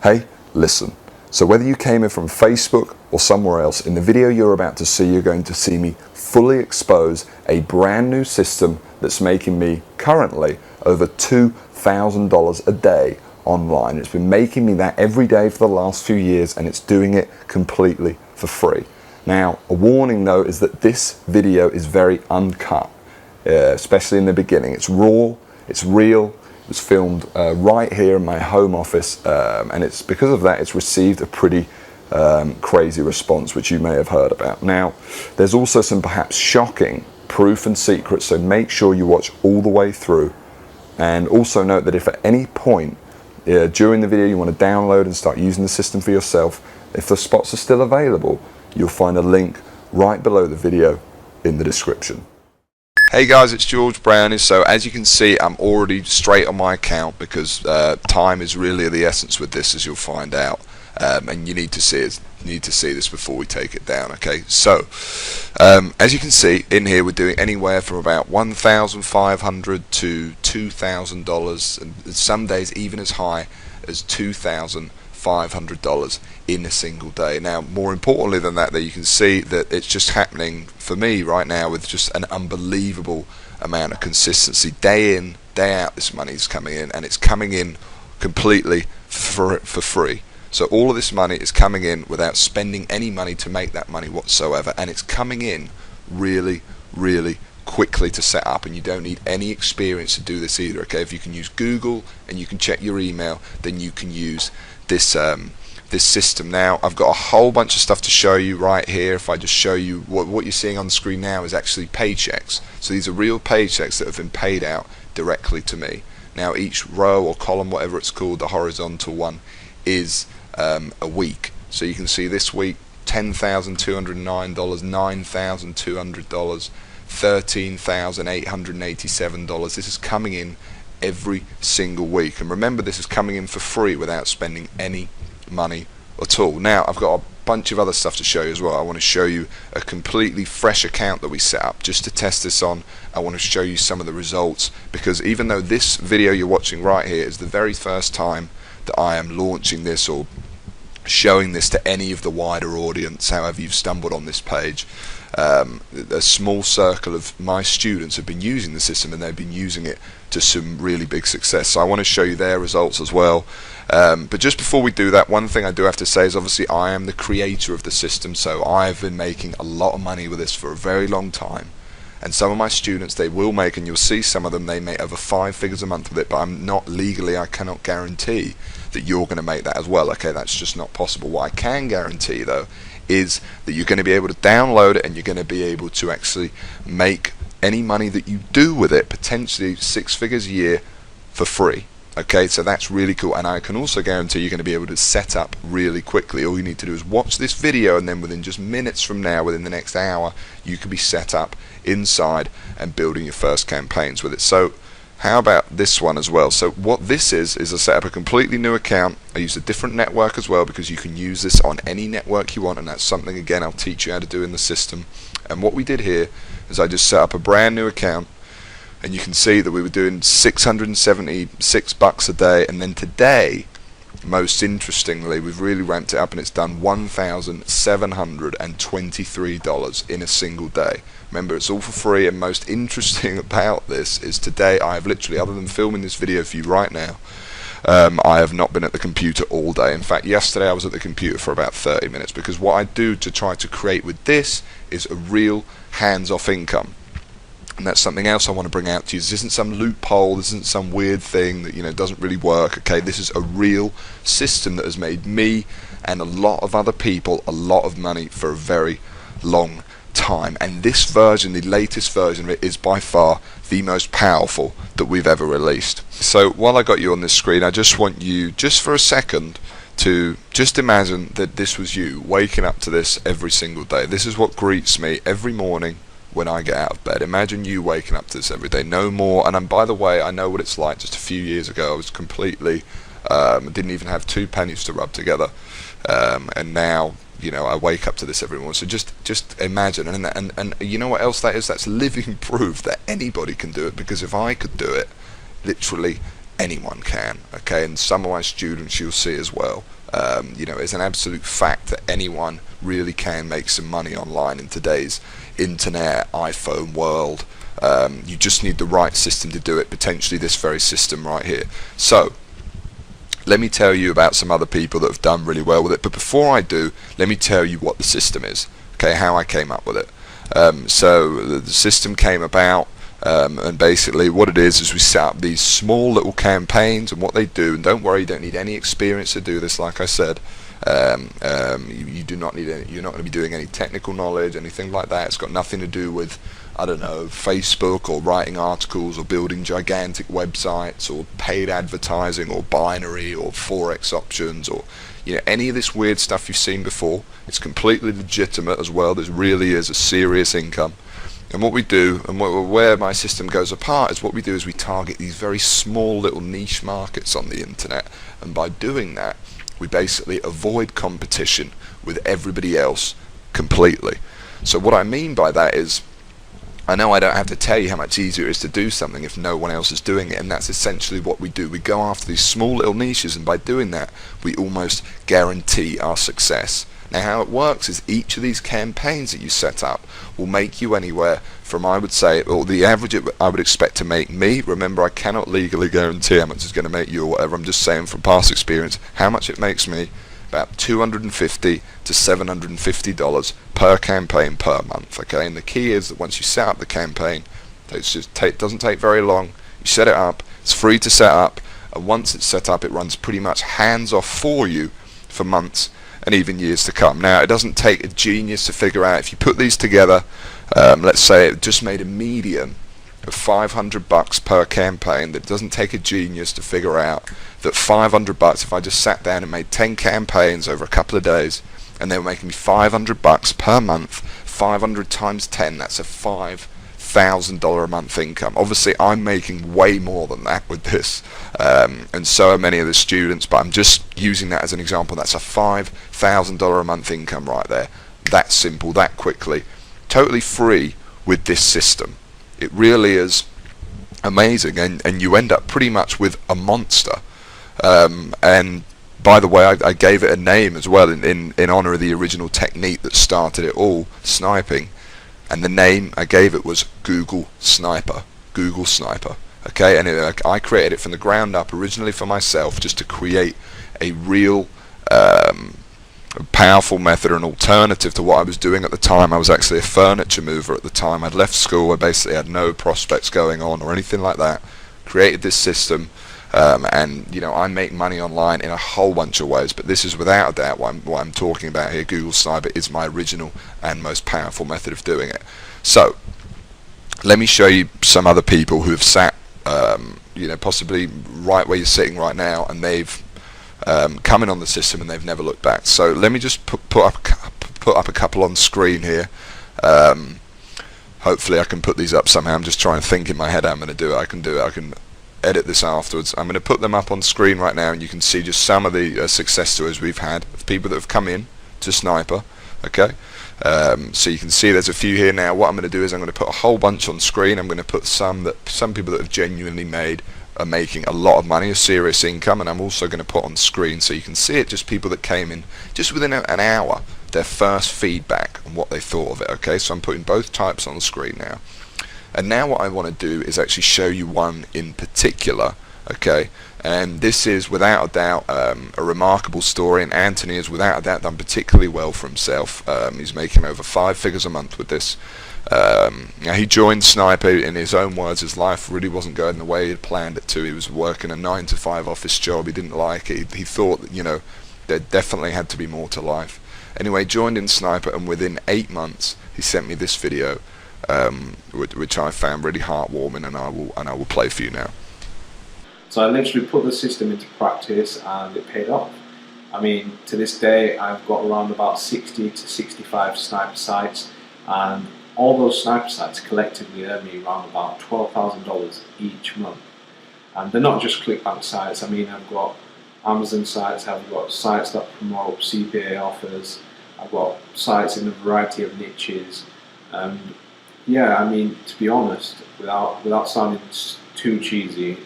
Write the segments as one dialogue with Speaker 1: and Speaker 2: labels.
Speaker 1: Hey, listen. So whether you came in from Facebook or somewhere else, in the video you're about to see, you're going to see me fully expose a brand new system that's making me currently over $2,000 a day online. It's been making me that every day for the last few years, and it's doing it completely for free. Now, a warning though is that this video is very uncut, especially in the beginning. It's raw, it's real. It was filmed right here in my home office, and it's because of that it's received a pretty crazy response, which you may have heard about. Now, there's also some perhaps shocking proof and secrets, so make sure you watch all the way through. And also note that if at any point during the video you want to download and start using the system for yourself, if the spots are still available, you'll find a link right below the video in the description. Hey guys, it's George Brownie. So as you can see, I'm already straight on my account because time is really the essence with this, as you'll find out, and you need to see this before we take it down. Okay, so as you can see in here, we're doing anywhere from about $1,500 to $2,000, and some days even as high as $2,500 in a single day. Now, more importantly than that, you can see that it's just happening for me right now with just an unbelievable amount of consistency. Day in, day out, this money is coming in, and it's coming in completely for free. So all of this money is coming in without spending any money to make that money whatsoever, and it's coming in really, really quickly to set up, and you don't need any experience to do this either. Okay, if you can use Google and you can check your email, then you can use this this system. Now, I've got a whole bunch of stuff to show you right here. If I just show you what you're seeing on the screen now is actually paychecks. So these are real paychecks that have been paid out directly to me. Now, each row or column, whatever it's called, the horizontal one, is a week. So you can see this week $10,209, $9,200, $13,887. This is coming in every single week, and remember, this is coming in for free without spending any money at all. Now, I've got a bunch of other stuff to show you as well. I want to show you a completely fresh account that we set up just to test this on. I want to show you some of the results, because even though this video you're watching right here is the very first time that I am launching this or showing this to any of the wider audience, however you've stumbled on this page, a small circle of my students have been using the system, and they've been using it to some really big success. So I want to show you their results as well. But just before we do that, one thing I do have to say is obviously I am the creator of the system, so I've been making a lot of money with this for a very long time. And some of my students, they will make, and you'll see some of them, they make over 5 figures a month with it, but I'm not legally, I cannot guarantee that you're going to make that as well. Okay, that's just not possible. What I can guarantee though is that you're going to be able to download it, and you're going to be able to actually make any money that you do with it, potentially 6 figures a year, for free. Okay, so that's really cool, and I can also guarantee you're going to be able to set up really quickly. All you need to do is watch this video, and then within just minutes from now, within the next hour, you can be set up inside and building your first campaigns with it. So how about this one as well? So what this is I set up a completely new account. I used a different network as well, because you can use this on any network you want, and that's something, again, I'll teach you how to do in the system. And what we did here is I just set up a brand new account, and you can see that we were doing $676 a day, and then today, most interestingly, we've really ramped it up, and it's done $1,723 in a single day. Remember, it's all for free, and most interesting about this is today I have literally, other than filming this video for you right now, I have not been at the computer all day. In fact, yesterday I was at the computer for about 30 minutes, because what I do to try to create with this is a real hands-off income. And that's something else I want to bring out to you. This isn't some loophole, this isn't some weird thing that, you know, doesn't really work. Okay, this is a real system that has made me and a lot of other people a lot of money for a very long time. And this version, the latest version of it, is by far the most powerful that we've ever released. So while I got you on this screen, I just want you, just for a second, to just imagine that this was you waking up to this every single day. This is what greets me every morning when I get out of bed. Imagine you waking up to this every day, no more. And by the way, I know what it's like. Just a few years ago, I was completely didn't even have 2 pennies to rub together, and now, you know, I wake up to this every morning. So just imagine, and you know what else that is? That's living proof that anybody can do it, because if I could do it, literally anyone can, okay? And some of my students you'll see as well. It's an absolute fact that anyone really can make some money online in today's internet, iPhone world. You just need the right system to do it, potentially this very system right here. So let me tell you about some other people that have done really well with it, but before I do, let me tell you what the system is, okay, how I came up with it. So the system came about, and basically what it is we set up these small little campaigns, and what they do, and don't worry, you don't need any experience to do this, like I said. You do not need any, you're not going to be doing any technical knowledge, anything like that. It's got nothing to do with, I don't know, Facebook or writing articles or building gigantic websites or paid advertising or binary or forex options or any of this weird stuff you've seen before. It's completely legitimate as well. There really is a serious income. And what we do, and where my system goes apart, is what we do is we target these very small little niche markets on the internet, and by doing that we basically avoid competition with everybody else completely. So what I mean by that is, I know I don't have to tell you how much easier it is to do something if no one else is doing it, and that's essentially what we do. We go after these small little niches, and by doing that we almost guarantee our success. Now how it works is each of these campaigns that you set up will make you anywhere from, I would say, or the average I would expect to make me, remember I cannot legally guarantee how much it's going to make you or whatever, I'm just saying from past experience, how much it makes me, about $250 to $750 per campaign per month, okay? And the key is that once you set up the campaign, it doesn't take very long, you set it up, it's free to set up, and once it's set up it runs pretty much hands off for you for months and even years to come. Now it doesn't take a genius to figure out, if you put these together, let's say it just made a median of $500 per campaign, that doesn't take a genius to figure out that $500, if I just sat down and made 10 campaigns over a couple of days and they were making me $500 per month, 500 times 10, that's a $5,000 a month income. Obviously I'm making way more than that with this, and so are many of the students, but I'm just using that as an example. That's a $5,000 a month income right there. That simple, that quickly, totally free with this system. It really is amazing, and you end up pretty much with a monster. And by the way, I gave it a name as well in honor of the original technique that started it all, sniping. And the name I gave it was Google Sniper. Google Sniper. Okay, and I created it from the ground up originally for myself, just to create a real powerful method, an alternative to what I was doing at the time. I was actually a furniture mover at the time. I'd left school, I basically had no prospects going on or anything like that. Created this system, and I make money online in a whole bunch of ways, but this is without a doubt what I'm talking about here. Google Sniper is my original and most powerful method of doing it. So let me show you some other people who have sat possibly right where you're sitting right now, and they've come in on the system and they've never looked back. So let me just put up a couple on screen here. Hopefully I can put these up somehow. I'm just trying to think in my head how I'm going to do it. I can do it. I can edit this afterwards. I'm going to put them up on screen right now, and you can see just some of the success stories we've had of people that have come in to Sniper. Okay, so you can see there's a few here now. What I'm going to do is I'm going to put a whole bunch on screen. I'm going to put some people that have genuinely are making a lot of money, a serious income, and I'm also going to put on screen so you can see it, just people that came in just within an hour, their first feedback and what they thought of it. Okay, so I'm putting both types on the screen now. And now what I want to do is actually show you one in particular, okay? And this is without a doubt a remarkable story, and Anthony has without a doubt done particularly well for himself. He's making over 5 figures a month with this. Now he joined Sniper, in his own words, his life really wasn't going the way he had planned it to. He was working a 9-to-5 office job, he didn't like it, he thought that, there definitely had to be more to life. Anyway, joined in Sniper, and within 8 months he sent me this video, which I found really heartwarming, and I will play for you now.
Speaker 2: So I literally put the system into practice, and it paid off. I mean, to this day I've got around about 60 to 65 Sniper sites, and all those Sniper sites collectively earn me around about $12,000 each month. And they're not just ClickBank sites. I mean, I've got Amazon sites, I've got sites that promote CPA offers, I've got sites in a variety of niches. Yeah, I mean, to be honest, without sounding too cheesy,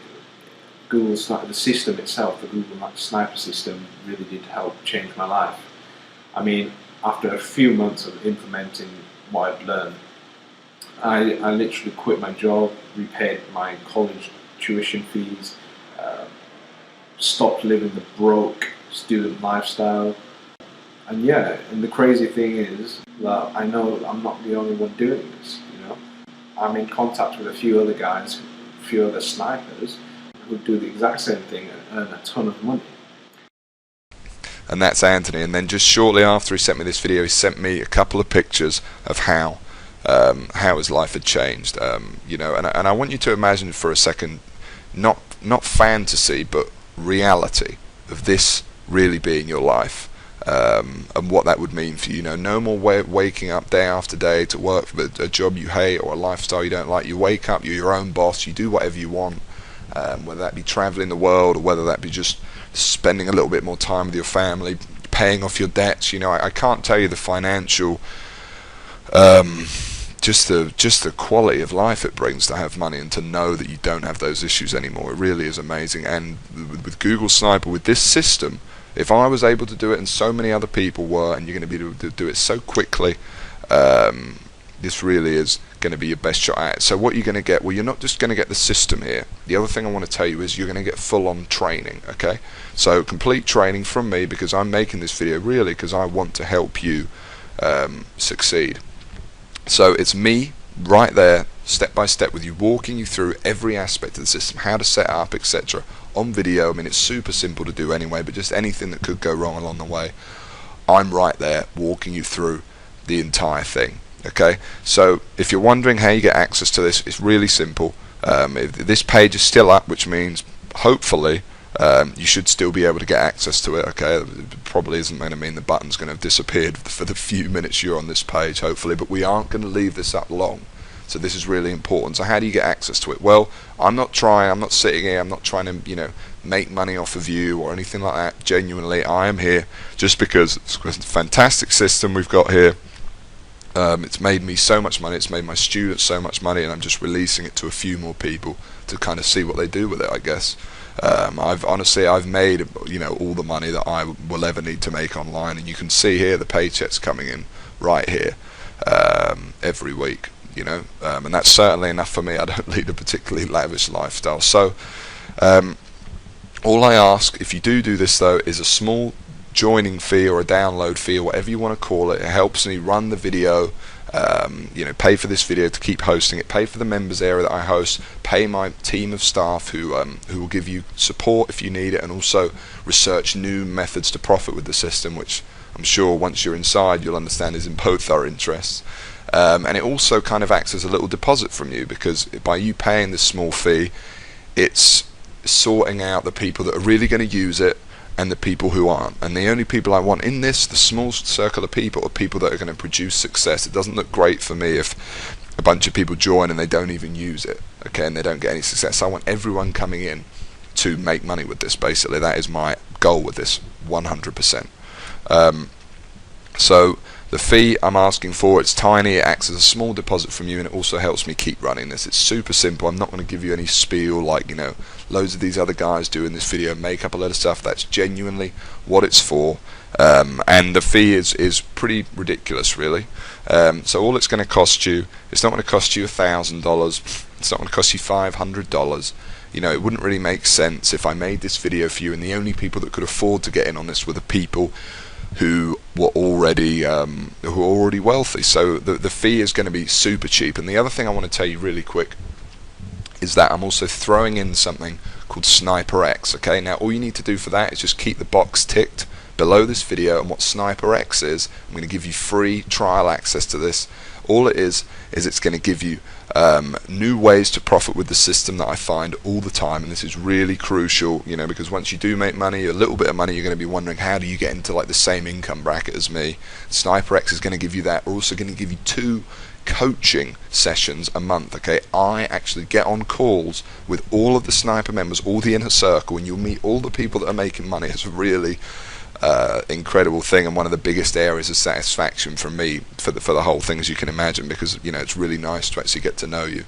Speaker 2: the system itself, the Google Sniper system, really did help change my life. I mean, after a few months of implementing what I'd learned, I literally quit my job, repaid my college tuition fees, stopped living the broke student lifestyle. And yeah, and the crazy thing is that I know I'm not the only one doing this, you know. I'm in contact with a few other guys, a few other snipers who do the exact same thing and earn a ton of money.
Speaker 1: And that's Anthony. And then just shortly after he sent me this video, he sent me a couple of pictures of how his life had changed. You know, and I want you to imagine for a second, not fantasy, but reality of this really being your life, and what that would mean for you. You know, no more waking up day after day to work for a job you hate or a lifestyle you don't like. You wake up, you're your own boss, you do whatever you want, whether that be traveling the world or whether that be just spending a little bit more time with your family, paying off your debts. You know, I can't tell you the financial just the quality of life it brings to have money and to know that you don't have those issues anymore. It really is amazing. And with Google Sniper, with this system, if I was able to do it and so many other people were, and you're going to be able to do it so quickly, this really is going to be your best shot at it. So what you're going to get, well, you're not just going to get the system here. The other thing I want to tell you is you're going to get full-on training, okay? So complete training from me, because I'm making this video really because I want to help you succeed. So it's me right there, step by step, with you, walking you through every aspect of the system, how to set up, etc. on video. I mean, it's super simple to do anyway, but just anything that could go wrong along the way, I'm right there walking you through the entire thing. Okay, so if you're wondering how you get access to this, it's really simple. If this page is still up, which means hopefully you should still be able to get access to it. Okay, it probably isn't going to mean the button's going to have disappeared for the few minutes you're on this page, hopefully, but we aren't going to leave this up long. So this is really important. So how do you get access to it? Well, I'm not sitting here, I'm not trying to, you know, make money off of you or anything like that. Genuinely, I am here just because it's a fantastic system we've got here. It's made me so much money, it's made my students so much money, and I'm just releasing it to a few more people to kind of see what they do with it, I guess. I've made, you know, all the money that I will ever need to make online, and you can see here the paychecks coming in right here every week, you know, and that's certainly enough for me. I don't lead a particularly lavish lifestyle. So all I ask, if you do this though, is a small joining fee or a download fee or whatever you want to call it. It helps me run the video, you know, pay for this video to keep hosting it, pay for the members area that I host, pay my team of staff who will give you support if you need it, and also research new methods to profit with the system, which I'm sure once you're inside you'll understand is in both our interests. And it also kind of acts as a little deposit from you, because by you paying this small fee, it's sorting out the people that are really going to use it and the people who aren't. And the only people I want in this, the small circle of people, are people that are going to produce success. It doesn't look great for me if a bunch of people join and they don't even use it, okay, and they don't get any success. I want everyone coming in to make money with this, basically. That is my goal with this, 100%. So the fee I'm asking for, it's tiny, it acts as a small deposit from you, and it also helps me keep running this. It's super simple. I'm not going to give you any spiel like, you know, loads of these other guys do in this video, make up a lot of stuff. That's genuinely what it's for, and the fee is pretty ridiculous, really. So all it's going to cost you, it's not going to cost you $1,000, it's not going to cost you $500. You know, it wouldn't really make sense if I made this video for you and the only people that could afford to get in on this were the people who were already wealthy. So the fee is going to be super cheap. And the other thing I want to tell you really quick is that I'm also throwing in something called Sniper X. Okay, now all you need to do for that is just keep the box ticked below this video, and what Sniper X is, I'm going to give you free trial access to this. All it is it's going to give you new ways to profit with the system that I find all the time, and this is really crucial, you know, because once you do make money, a little bit of money, you're going to be wondering, how do you get into like the same income bracket as me? Sniper X is going to give you that. We're also going to give you 2 coaching sessions a month. Okay, I actually get on calls with all of the Sniper members, all the inner circle, and you'll meet all the people that are making money. It's really incredible thing, and one of the biggest areas of satisfaction for me for the whole thing, as you can imagine, because, you know, it's really nice to actually get to know you.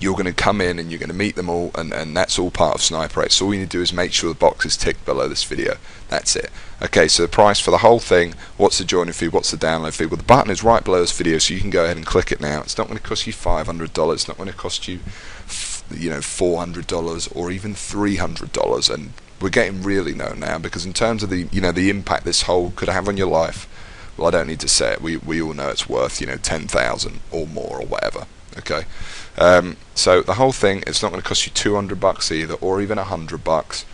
Speaker 1: you're going to come in and you're going to meet them all, and that's all part of Sniper 8. So all you need to do is make sure the box is ticked below this video. That's it. Okay, so the price for the whole thing, what's the joining fee, what's the download fee? Well, the button is right below this video, so you can go ahead and click it now. It's not going to cost you $500, it's not going to cost you, $400 or even $300, and we're getting really low now, because in terms of the the impact this whole could have on your life, well, I don't need to say it. We all know it's worth 10,000 or more or whatever. Okay, so the whole thing, it's not going to cost you $200 either, or even $100.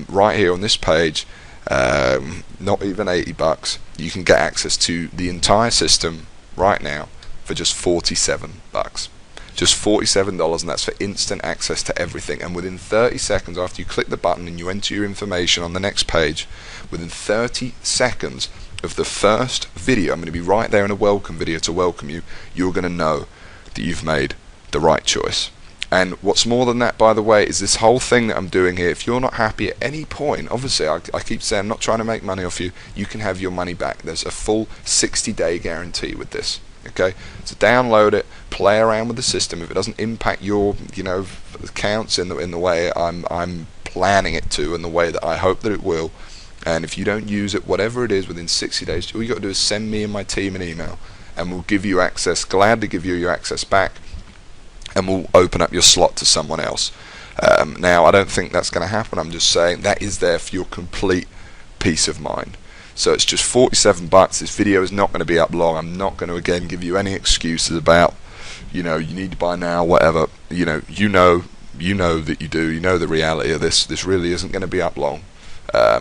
Speaker 1: Right here on this page, not even $80. You can get access to the entire system right now for just $47. Just $47, and that's for instant access to everything. And within 30 seconds after you click the button and you enter your information on the next page, within 30 seconds of the first video, I'm going to be right there in a welcome video to welcome you, you're going to know that you've made the right choice. And what's more than that, by the way, is this whole thing that I'm doing here. If you're not happy at any point, obviously I keep saying I'm not trying to make money off you, you can have your money back. There's a full 60-day guarantee with this. Okay, so download it, play around with the system. If it doesn't impact your accounts in the way I'm planning it to, and the way that I hope that it will, and if you don't use it, whatever it is, within 60 days, all you got to do is send me and my team an email, and we'll give you access. Glad to give you your access back, and we'll open up your slot to someone else. Now, I don't think that's going to happen. I'm just saying that is there for your complete peace of mind. So it's just $47. This video is not going to be up long. I'm not going to again give you any excuses about you need to buy now, whatever. You know that you do. You know the reality of this. This really isn't going to be up long.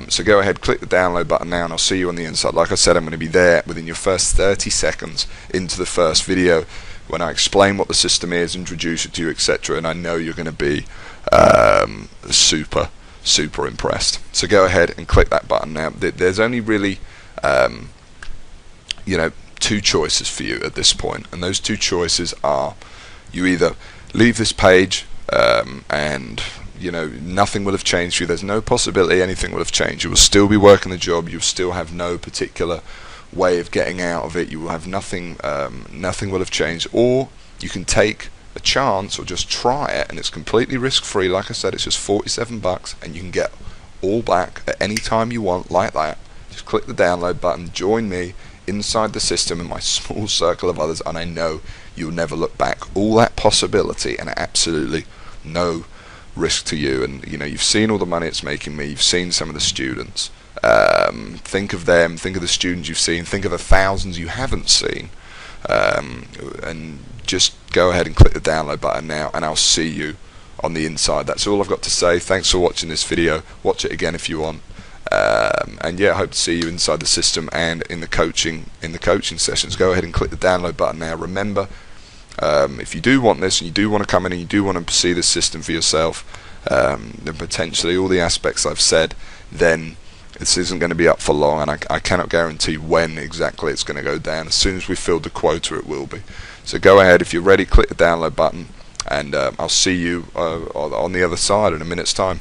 Speaker 1: So go ahead, click the download button now, and I'll see you on the inside. Like I said, I'm going to be there within your first 30 seconds into the first video when I explain what the system is, introduce it to you, etc. And I know you're going to be super impressed. So go ahead and click that button now. There's only really two choices for you at this point, and those two choices are: you either leave this page and nothing will have changed for you. There's no possibility anything will have changed. You will still be working the job. You'll still have no particular way of getting out of it. You will have nothing. Nothing will have changed. Or you can take a chance, or just try it, and it's completely risk-free. Like I said, it's just $47, and you can get all back at any time you want, like that. Just click the download button, join me inside the system in my small circle of others, and I know you'll never look back. All that possibility, and absolutely no risk to you. And you've seen all the money it's making me. You've seen some of the students. Think of them. Think of the students you've seen. Think of the thousands you haven't seen. And just go ahead and click the download button now, and I'll see you on the inside. That's all I've got to say. Thanks for watching this video. Watch it again if you want. And yeah, I hope to see you inside the system and in the coaching sessions. Go ahead and click the download button now. Remember, if you do want this, and you do want to come in, and you do want to see the system for yourself, then potentially all the aspects I've said, then this isn't going to be up for long, and I cannot guarantee when exactly it's going to go down. As soon as we filled the quota, it will be. So go ahead, if you're ready, click the download button, and I'll see you on the other side in a minute's time.